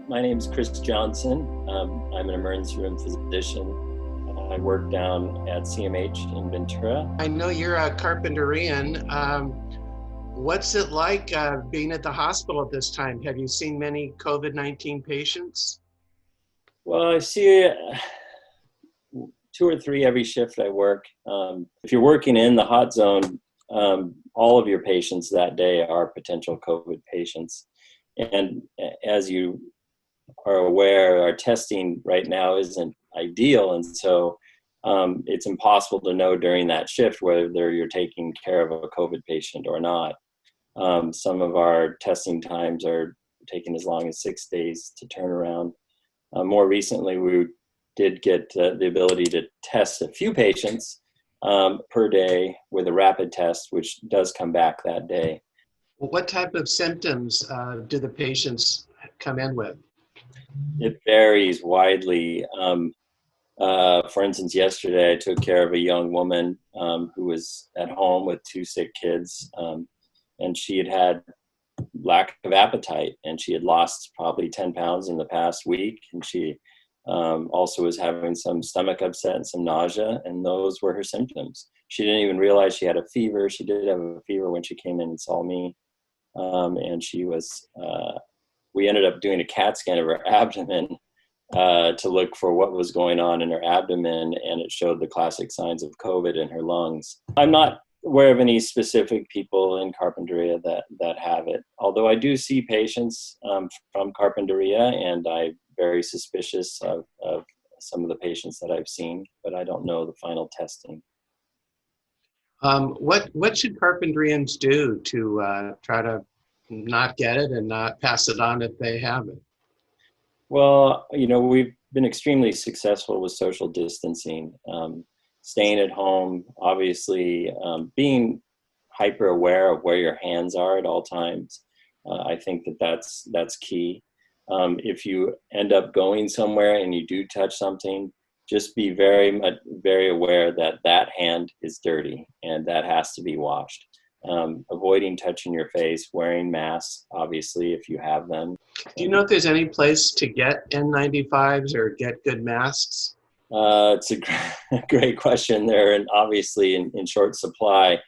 My name is Chris Johnson. I'm an emergency room physician. I work down at CMH in Ventura. I know you're a Carpinterian. What's it like being at the hospital at this time? Have you seen many COVID-19 patients? Well, I see 2 or 3 every shift I work. If you're working in the hot zone, all of your patients that day are potential COVID patients. And as you are aware, our testing right now isn't ideal, and so it's impossible to know during that shift whether you're taking care of a COVID patient or not. Some of our testing times are taking as long as 6 days to turn around. More recently, we did get the ability to test a few patients per day with a rapid test, which does come back that day. Well, what type of symptoms do the patients come in with? It varies widely. For instance, yesterday I took care of a young woman who was at home with 2 sick kids, and she had lack of appetite, and she had lost probably 10 pounds in the past week, and she also was having some stomach upset and some nausea, and those were her symptoms. She didn't even realize she had a fever. She did have a fever when she came in and saw me, and she was we ended up doing a CAT scan of her abdomen to look for what was going on in her abdomen, and it showed the classic signs of COVID in her lungs. I'm not aware of any specific people in Carpinteria that have it, although I do see patients from Carpinteria, and I'm very suspicious of some of the patients that I've seen, but I don't know the final testing. What should Carpinterians do to try to not get it and not pass it on if they have it? Well, we've been extremely successful with social distancing, staying at home, obviously being hyper aware of where your hands are at all times. I think that's key. If you end up going somewhere and you do touch something, just be very aware that that hand is dirty and that has to be washed. Avoiding touching your face, wearing masks, obviously, if you have them. Do you know if there's any place to get N95s or get good masks? It's a great question there, and obviously in short supply.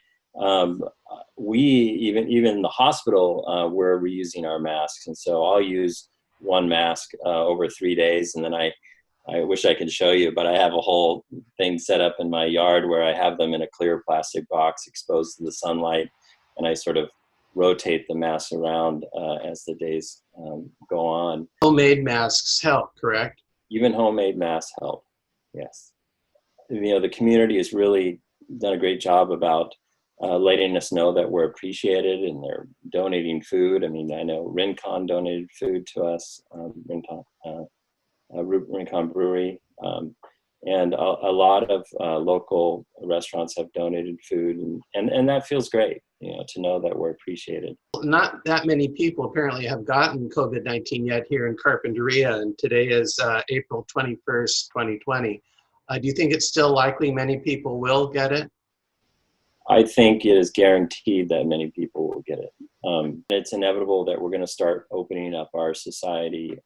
We, even in the hospital, we're reusing our masks, and so I'll use one mask over 3 days, and then I wish I could show you, but I have a whole thing set up in my yard where I have them in a clear plastic box exposed to the sunlight, and I sort of rotate the masks around as the days go on. Homemade masks help, correct? Even homemade masks help, yes. The community has really done a great job about letting us know that we're appreciated, and they're donating food. I mean, I know Rincon donated food to us, Rincon Brewery, and a lot of local restaurants have donated food, and that feels great, to know that we're appreciated. Not that many people apparently have gotten COVID-19 yet here in Carpinteria, and today is April 21st, 2020. Do you think it's still likely many people will get it? I think it is guaranteed that many people will get it. It's inevitable that we're going to start opening up our society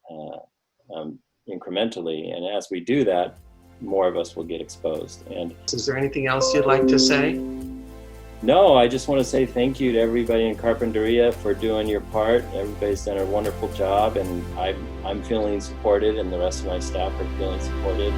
incrementally, and as we do that, more of us will get exposed. And is there anything else you'd like to say? No, I just want to say thank you to everybody in Carpinteria for doing your part. Everybody's done a wonderful job, and I'm feeling supported, and the rest of my staff are feeling supported.